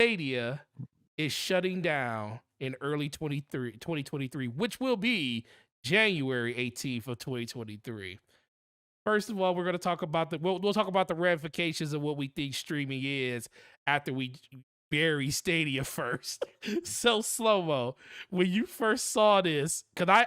Stadia is shutting down in early 2023, which will be January 18th of 2023. First of all, we're going to talk about we'll talk about the ramifications of what we think streaming is after we bury Stadia first. So slow mo, when you first saw this, because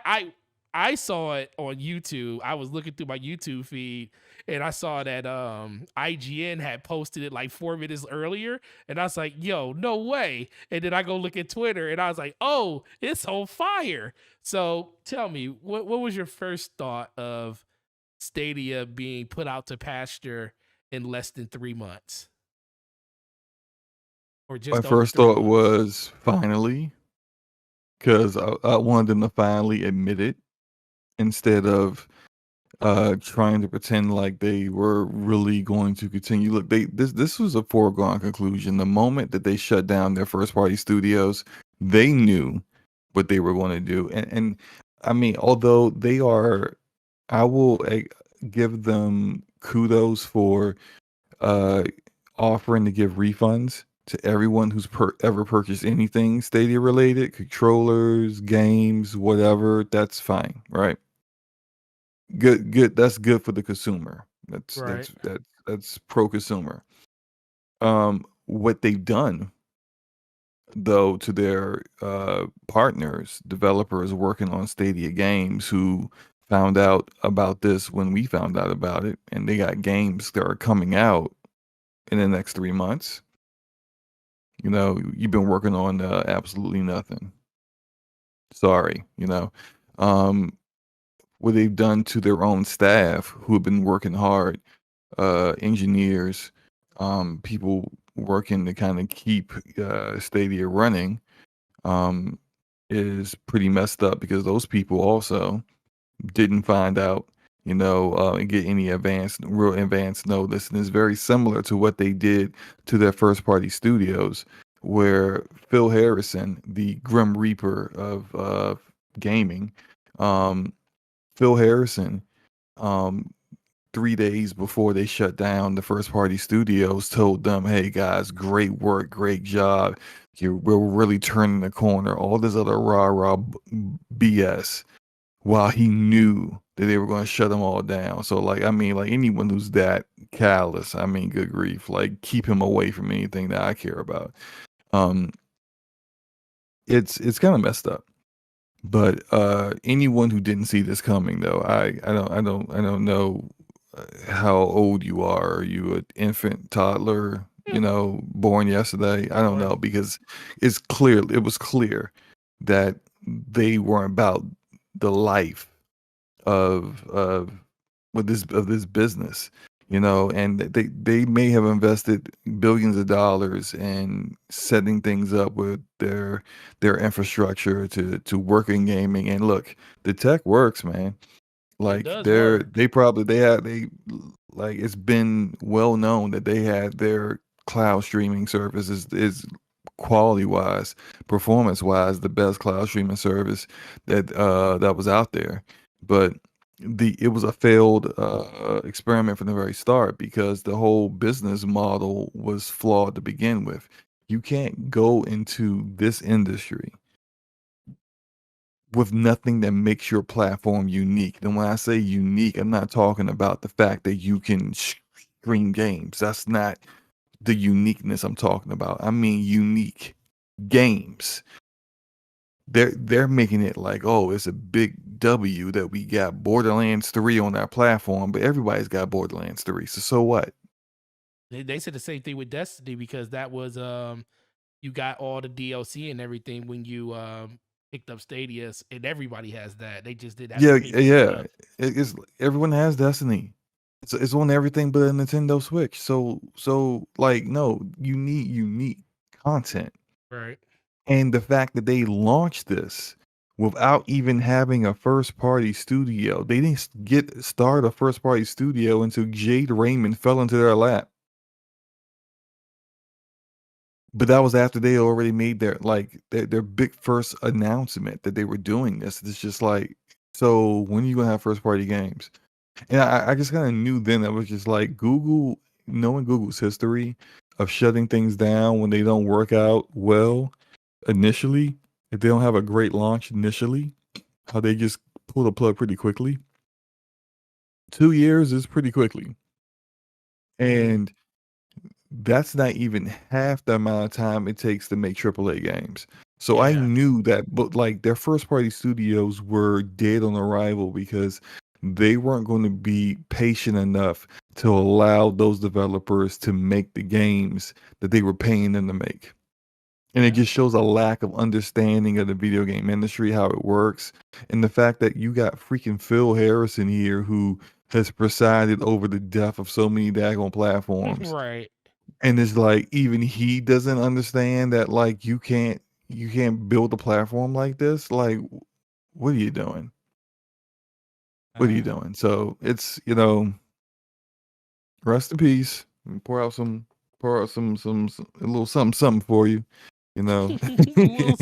I saw it on YouTube. I was looking through my YouTube feed and I saw that IGN had posted it like 4 minutes earlier, and I was like, "Yo, no way!" And then I go look at Twitter, and I was like, "Oh, it's on fire!" So tell me, what was your first thought of Stadia being put out to pasture in less than 3 months, or My just over first three thought months? was finally, because I wanted them to finally admit it instead of trying to pretend like they were really going to continue. Look, this was a foregone conclusion. The moment that they shut down their first party studios, they knew what they were going to do. And I mean, although they are, I will give them kudos for uh offering to give refunds to everyone who's ever purchased anything Stadia related, controllers, games, whatever. That's fine, right? Good. That's good for the consumer. That's Right. that's that's that's pro consumer. What they've done though to their partners, developers working on Stadia games who found out about this when we found out about it, and they got games that are coming out in the next 3 months. You know, you've been working on absolutely nothing. Sorry, you know. Um, what they've done to their own staff who have been working hard, engineers, people working to kind of keep Stadia running, um, is pretty messed up because those people also didn't find out, and get any real advanced notice. And it's very similar to what they did to their first party studios, where Phil Harrison, the Grim Reaper of gaming, um, Phil Harrison, um, 3 days before they shut down the first party studios, told them, "Hey guys, great work, great job. We're really turning the corner." All this other rah rah BS, while he knew that they were going to shut them all down. So, like, I mean, like anyone who's that callous, I mean, good grief, like keep him away from anything that I care about. Um, it's kind of messed up. But anyone who didn't see this coming, though, I don't know how old you are. Are you an infant, toddler? Yeah, Born yesterday? I don't born. know, because it was clear that they weren't about the life of this business, and they may have invested billions of dollars in setting things up with their infrastructure to work in gaming. And look, the tech works, man. It Like does work. they like, it's been well known that they had their cloud streaming service is quality wise, performance wise, the best cloud streaming service that was out there. But it was a failed experiment from the very start, because the whole business model was flawed to begin with. You can't go into this industry with nothing that makes your platform unique. And when I say unique, I'm not talking about the fact that you can stream games. That's not the uniqueness I'm talking about. I mean unique games. They're making it like, oh, it's a big W that we got Borderlands 3 on our platform, but everybody's got Borderlands 3. So what? They said the same thing with Destiny, because that was you got all the DLC and everything when you picked up Stadia's, and everybody has that. They just didn't have to Yeah, pay for the yeah. stuff. It's everyone has Destiny. It's on everything but a Nintendo Switch. So like, no, you need unique content. Right. And the fact that they launched this without even having a first party studio, they didn't start a first party studio until Jade Raymond fell into their lap. But that was after they already made their big first announcement that they were doing this. It's just like, so when are you gonna have first party games? And I just kind of knew then, that was just like Google, knowing Google's history of shutting things down when they don't work out well initially, if they don't have a great launch initially, how they just pull the plug pretty quickly. 2 years is pretty quickly. And that's not even half the amount of time it takes to make AAA games. So I Yeah. knew that, but like their first party studios were dead on arrival because they weren't going to be patient enough to allow those developers to make the games that they were paying them to make. And it Yeah. just shows a lack of understanding of the video game industry, how it works, and the fact that you got freaking Phil Harrison here who has presided over the death of so many daggone platforms. Right. And it's like even he doesn't understand that like you can't build a platform like this. Like what are you doing? What are you doing? So it's, rest in peace. And pour out some a little something for you, you know. A little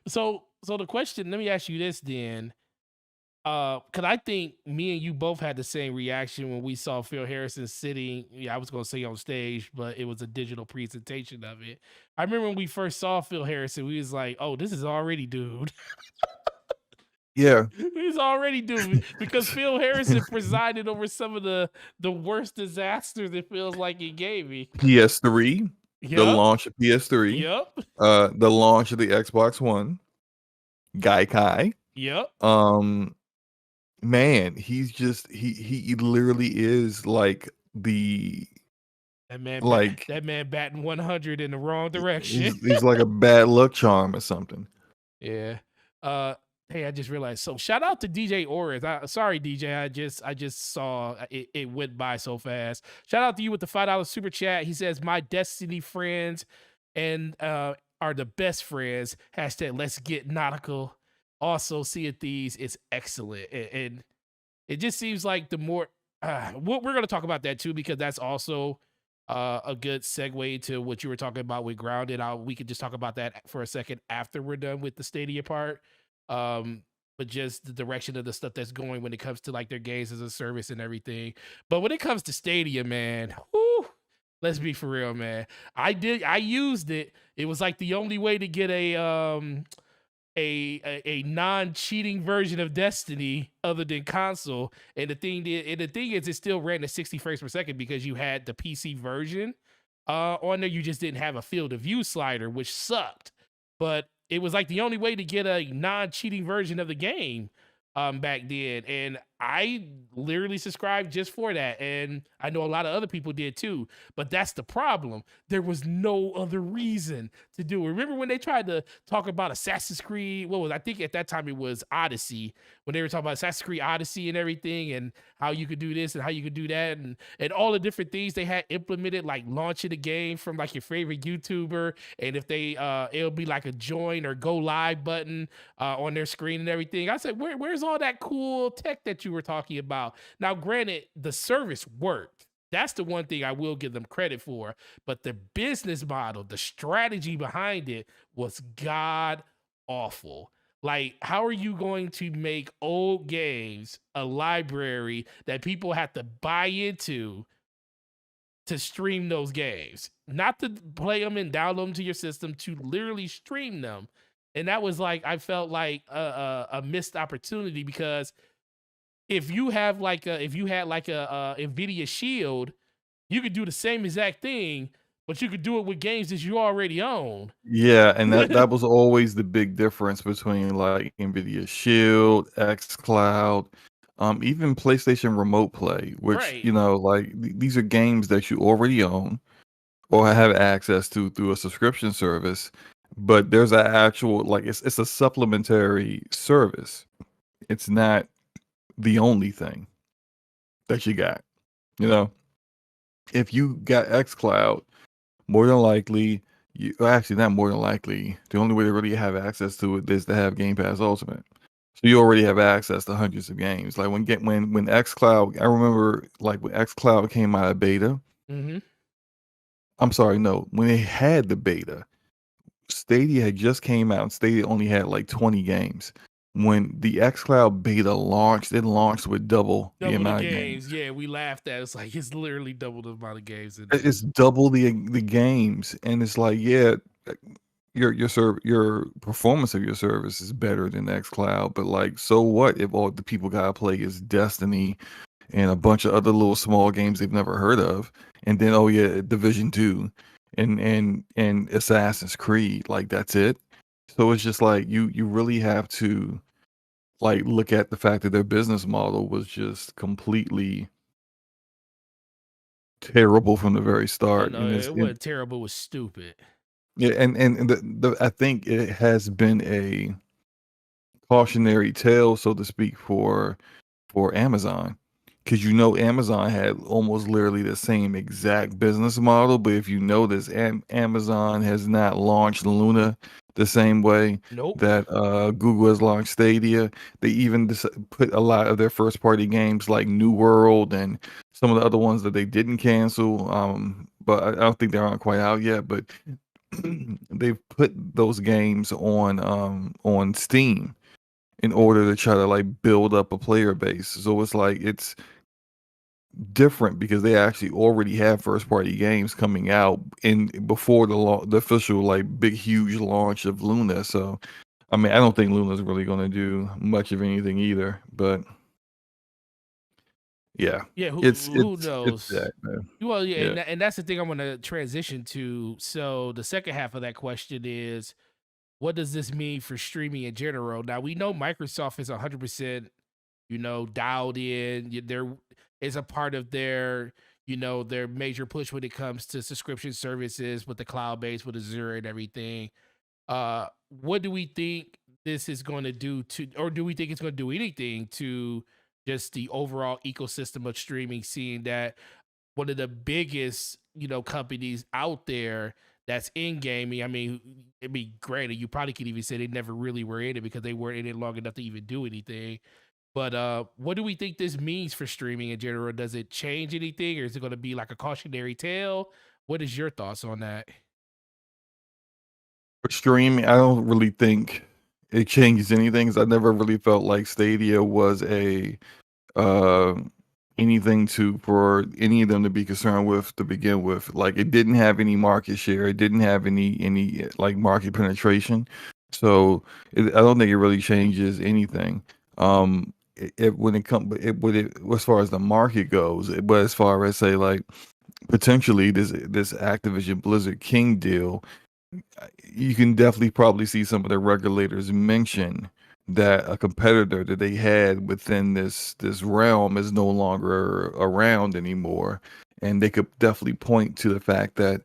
so the question, let me ask you this then. Cause I think me and you both had the same reaction when we saw Phil Harrison sitting. Yeah, I was gonna say on stage, but it was a digital presentation of it. I remember when we first saw Phil Harrison, we was like, "Oh, this is already doomed. Yeah. He's already doomed." Because Phil Harrison presided over some of the worst disasters it feels like it gave me. PS3, the Yep, launch of PS3, yep, the launch of the Xbox One, Gaikai. yep. Um, man, he's just he literally is like the like That man batting 100 in the wrong direction. he's like a bad luck charm or something. Yeah. Uh hey, I just realized. So shout out to DJ Oris. Sorry, DJ. I just saw it went by so fast. Shout out to you with the $5 super chat. He says, "My Destiny friends and are the best friends. Hashtag let's get nautical. Also, Sea of Thieves is excellent." And it just seems like the more we're going to talk about that too, because that's also a good segue to what you were talking about with Grounded. We could just talk about that for a second after we're done with the Stadia part. But just the direction of the stuff that's going when it comes to like their games as a service and everything. But when it comes to Stadia, man, whew, let's be for real, man. I used it. It was like the only way to get a non-cheating version of Destiny other than console. And the thing is, it still ran at 60 frames per second because you had the PC version on there. You just didn't have a field of view slider, which sucked. But it was like the only way to get a non-cheating version of the game back then. And I literally subscribed just for that. And I know a lot of other people did too. But that's the problem. There was no other reason to do it. Remember when they tried to talk about Assassin's Creed? I think at that time it was Odyssey, when they were talking about Assassin's Creed Odyssey and everything, and how you could do this and how you could do that, and all the different things they had implemented, like launching the game from like your favorite YouTuber, and if they it'll be like a join or go live button on their screen and everything. I said, where's all that cool tech that you were talking about? Now, granted, the service worked. That's the one thing I will give them credit for. But the business model, the strategy behind it was god awful. Like, how are you going to make old games a library that people have to buy into to stream those games? Not to play them and download them to your system, to literally stream them. And that was like, I felt like a missed opportunity, because if you had like a Nvidia Shield, you could do the same exact thing, but you could do it with games that you already own. Yeah, and that was always the big difference between like Nvidia Shield, XCloud, even PlayStation Remote Play, which Right. like these are games that you already own or have access to through a subscription service, but there's an actual like it's a supplementary service. It's not the only thing that you got. You know, if you got XCloud, more than likely, actually not more than likely, the only way to really have access to it is to have Game Pass Ultimate. So you already have access to hundreds of games. Like when XCloud, I remember like when XCloud came out of beta. Mm-hmm. I'm sorry, no, when they had the beta, Stadia had just came out, and Stadia only had like 20 games. when the XCloud beta launched, it launched with double the Double the amount of games. games. Yeah, we laughed at it. It's like it's literally double the amount of games in there. It's double the games, and it's like, yeah, uh, your performance of your service is better than XCloud, but like, so what if all the people gotta play is Destiny and a bunch of other little small games they've never heard of, and then oh yeah, Division 2 and Assassin's Creed, like that's it. So it's just like you really have to like look at the fact that their business model was just completely terrible from the very Oh start, no, and it's it wasn't terrible. It was stupid. yeah, and the I think it has been a cautionary tale, so to speak, for Amazon, because you know Amazon had almost literally the same exact business model, but if you notice, Amazon has not launched Luna the same way Nope. that Google has launched Stadia. They even put a lot of their first party games like New World and some of the other ones that they didn't cancel. But I don't think they aren't quite out yet. But they've put those games on Steam in order to try to like build up a player base. So it's like it's different because they actually already have first party games coming out in before the official like big huge launch of Luna. So I mean, I don't think Luna's really going to do much of anything either, but yeah, Yeah, who it's knows? that, man. Well, yeah, Yeah. and that's the thing I'm gonna transition to. So the second half of that question is, what does this mean for streaming in general? Now we know Microsoft is 100%, dialed in. There is a part of their, their major push when it comes to subscription services with the cloud base, with Azure and everything. What do we think this is going to do to, or do we think it's going to do anything to just the overall ecosystem of streaming? Seeing that one of the biggest, companies out there that's in gaming. I mean, granted, you probably could even say they never really were in it because they weren't in it long enough to even do anything. But what do we think this means for streaming in general? Does it change anything, or is it going to be like a cautionary tale? What is your thoughts on that? For streaming, I don't really think it changes anything 'cause I never really felt like Stadia was a uh, anything to for any of them to be concerned with to begin with. Like it didn't have any market share, it didn't have any like market penetration. So I don't think it really changes anything. When it comes, as far as the market goes, but as far as say like potentially this Activision Blizzard King deal, you can definitely probably see some of the regulators mention that a competitor that they had within this realm is no longer around anymore, and they could definitely point to the fact that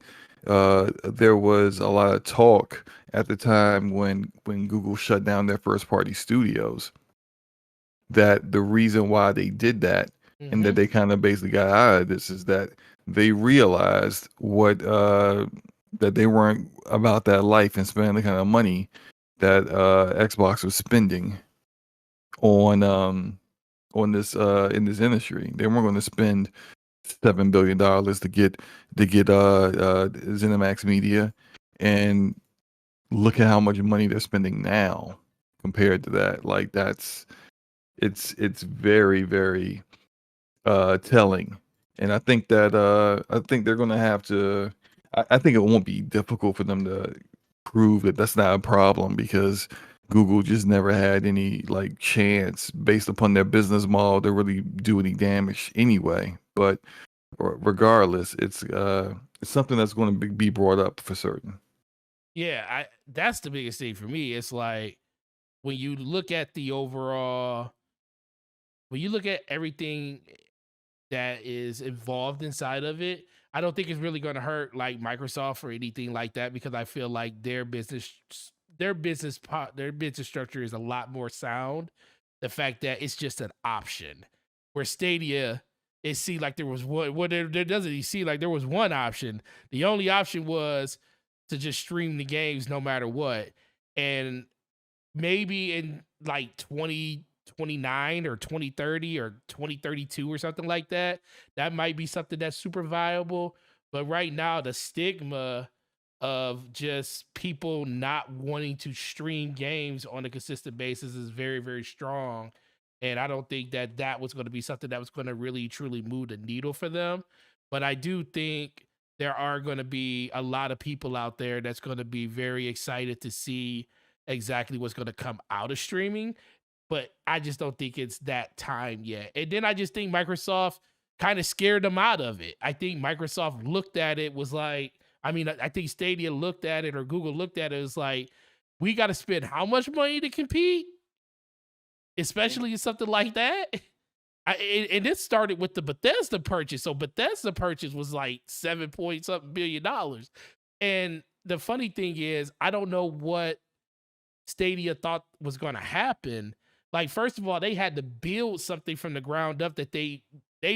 there was a lot of talk at the time when Google shut down their first party studios, that the reason why they did that and that Hmm. they kind of basically got out of this is that they realized what that they weren't about that life and spending the kind of money that Xbox was spending on on this in this industry. They weren't going to spend $7 billion to get ZeniMax Media, and look at how much money they're spending now compared to that. Like that's it's very very telling. And I think they're gonna have to I think it won't be difficult for them to prove that that's not a problem because Google just never had any like chance based upon their business model to really do any damage anyway. But regardless, it's something that's going to be brought up for certain. Yeah, I that's the biggest thing for me. It's like when you look at the overall, when you look at everything that is involved inside of it, I don't think it's really going to hurt like Microsoft or anything like that because I feel like their business structure is a lot more sound. The fact that it's just an option, where Stadia, it seemed like there was one. Well, there doesn't. You see, like there was one option. The only option was to just stream the games no matter what, and maybe in like 2029 or 2030 or 2032 or something like that, that might be something that's super viable. But right now, the stigma of just people not wanting to stream games on a consistent basis is very, very strong. And I don't think that that was going to be something that was going to really truly move the needle for them. But I do think there are going to be a lot of people out there that's going to be very excited to see exactly what's going to come out of streaming, but I just don't think it's that time yet. And then I just think Microsoft kind of scared them out of it. I think Microsoft looked at it, was like, I mean, I think Stadia looked at it or Google looked at it, was like, we got to spend how much money to compete, especially in something like that. And this started with the Bethesda purchase. So Bethesda purchase was like 7 point something billion dollars. And the funny thing is, I don't know what Stadia thought was going to happen. Like, first of all, they had to build something from the ground up that they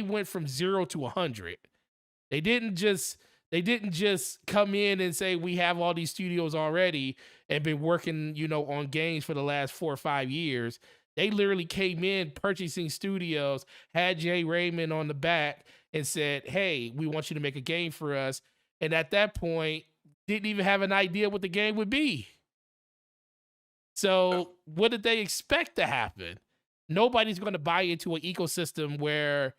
went from 0 to 100. They didn't just they didn't just come in and say we have all these studios already and been working, on games for the last 4 or 5 years. They literally came in purchasing studios, had Jay Raymond on the back and said, "Hey, we want you to make a game for us." And at that point, didn't even have an idea what the game would be. So, what did they expect to happen? Nobody's going to buy into an ecosystem where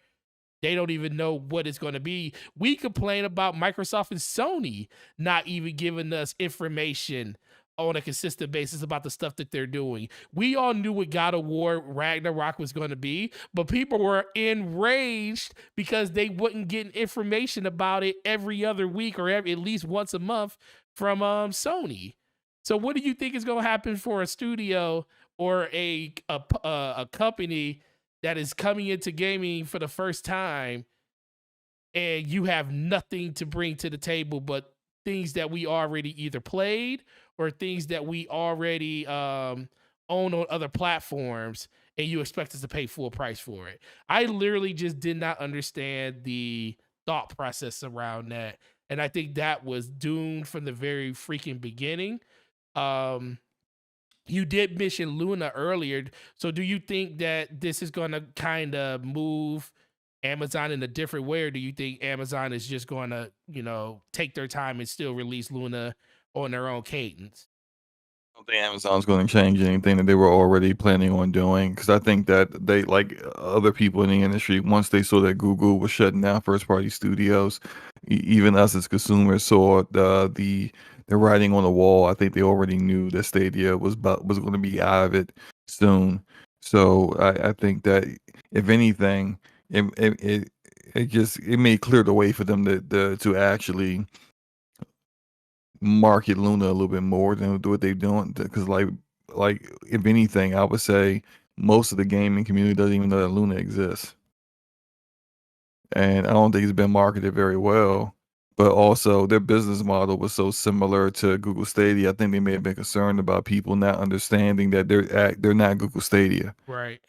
they don't even know what it's going to be. We complain about Microsoft and Sony not even giving us information on a consistent basis about the stuff that they're doing. We all knew what God of War Ragnarok was going to be, but people were enraged because they wouldn't get information about it every other week or at least once a month from Sony. So what do you think is going to happen for a studio or a company that is coming into gaming for the first time and you have nothing to bring to the table but things that we already either played or things that we already own on other platforms, and you expect us to pay full price for it? I literally just did not understand the thought process around that, and I think that was doomed from the very freaking beginning. um you did mention Luna earlier. So do you think that this is going to kind of move Amazon in a different way, or do you think Amazon is just going to, take their time and still release Luna on their own cadence? Don't think Amazon's going to change anything that they were already planning on doing, because I think that they, like other people in the industry, once they saw that Google was shutting down first party studios, even us as consumers saw the writing on the wall. I think they already knew that Stadia was going to be out of it soon. So I think that if anything, it made clear the way for them to actually market Luna a little bit more than what they're doing. Because like if anything, I would say most of the gaming community doesn't even know that Luna exists, and I don't think it's been marketed very well. But also, their business model was so similar to Google Stadia. I think they may have been concerned about people not understanding that they're not Google Stadia. Right.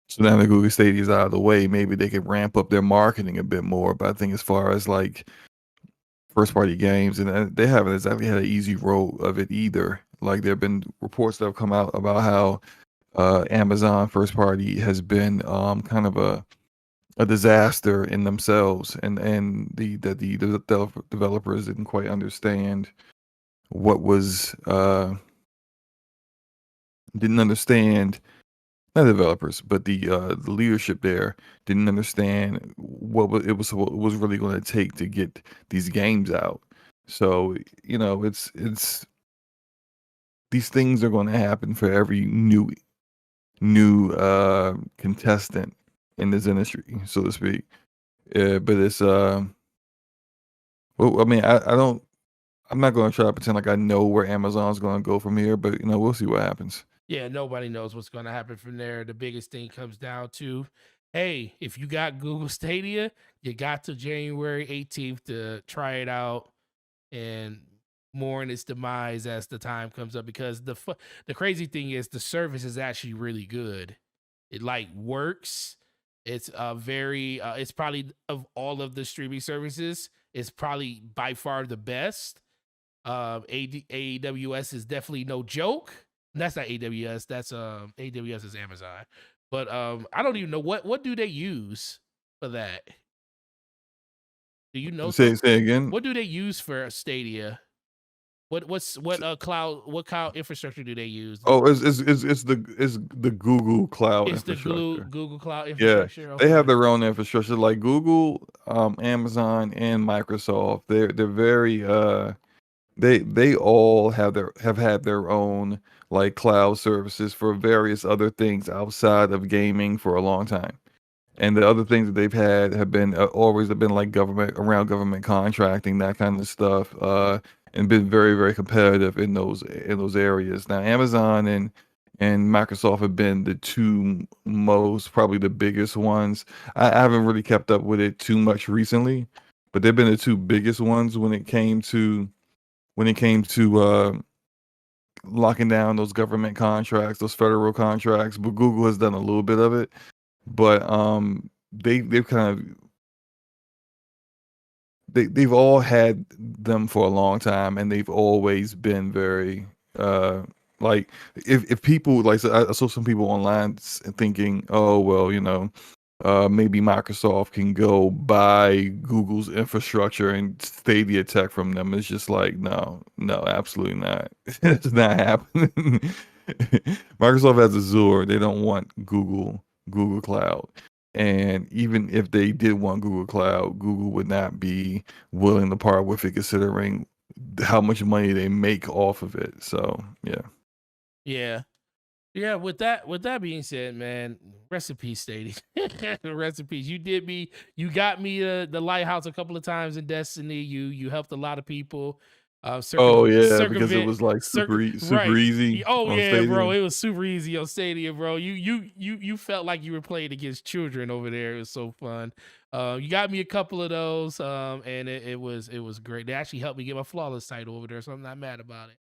So now that Google Stadia is out of the way, maybe they could ramp up their marketing a bit more. But I think as far as like first party games, and they haven't exactly had an easy road of it either. Like there have been reports that have come out about how Amazon first party has been kind of a disaster in themselves, and the developers didn't quite understand what was didn't understand, not developers, but the leadership there didn't understand what was really going to take to get these games out. So it's these things are going to happen for every new contestant in this industry, so to speak. But it's well, I mean, I don't. I'm not going to try to pretend like I know where Amazon's going to go from here, but we'll see what happens. Yeah, nobody knows what's going to happen from there. The biggest thing comes down to, hey, if you got Google Stadia, you got to January 18th to try it out and mourn its demise as the time comes up, because the crazy thing is the service is actually really good. It like works. It's very it's probably of all of the streaming services, it's probably by far the best. AWS is definitely no joke. That's not AWS. That's AWS is Amazon. But I don't even know what do they use for that. Do you know Say some? say again. What do they use for Stadia? What cloud infrastructure do they use? Oh, it's the Google Cloud It's the infrastructure. Google Cloud Yeah, infrastructure. they have Okay. their own infrastructure like Google, Amazon, and Microsoft. They're very they all have had their own like cloud services for various other things outside of gaming for a long time. And the other things that they've had have been always have been like government contracting, that kind of stuff, and been very, very competitive in those areas. Now, Amazon and Microsoft have been the two most, probably the biggest ones. I haven't really kept up with it too much recently, but they've been the two biggest ones when it came to locking down those government contracts, those federal contracts. But Google has done a little bit of it, but they've kind of they've all had them for a long time, and they've always been very like if people like, so I saw some people online thinking, oh well, maybe Microsoft can go buy Google's infrastructure and Stadia tech from them. It's just like, no, no, absolutely not. It's not happening. Microsoft has Azure. They don't want Google Cloud. And even if they did want Google Cloud, Google would not be willing to part with it, considering how much money they make off of it. So yeah. Yeah. Yeah, with that being said, man, recipe Stadia. Recipes. You got me the lighthouse a couple of times in Destiny. You helped a lot of people Oh yeah, because it circumvent was like super right. easy Oh on yeah, bro. Stadia. It was super easy on Stadia, bro. You felt like you were playing against children over there. It was so fun. You got me a couple of those, and it was great. They actually helped me get my flawless title over there, so I'm not mad about it.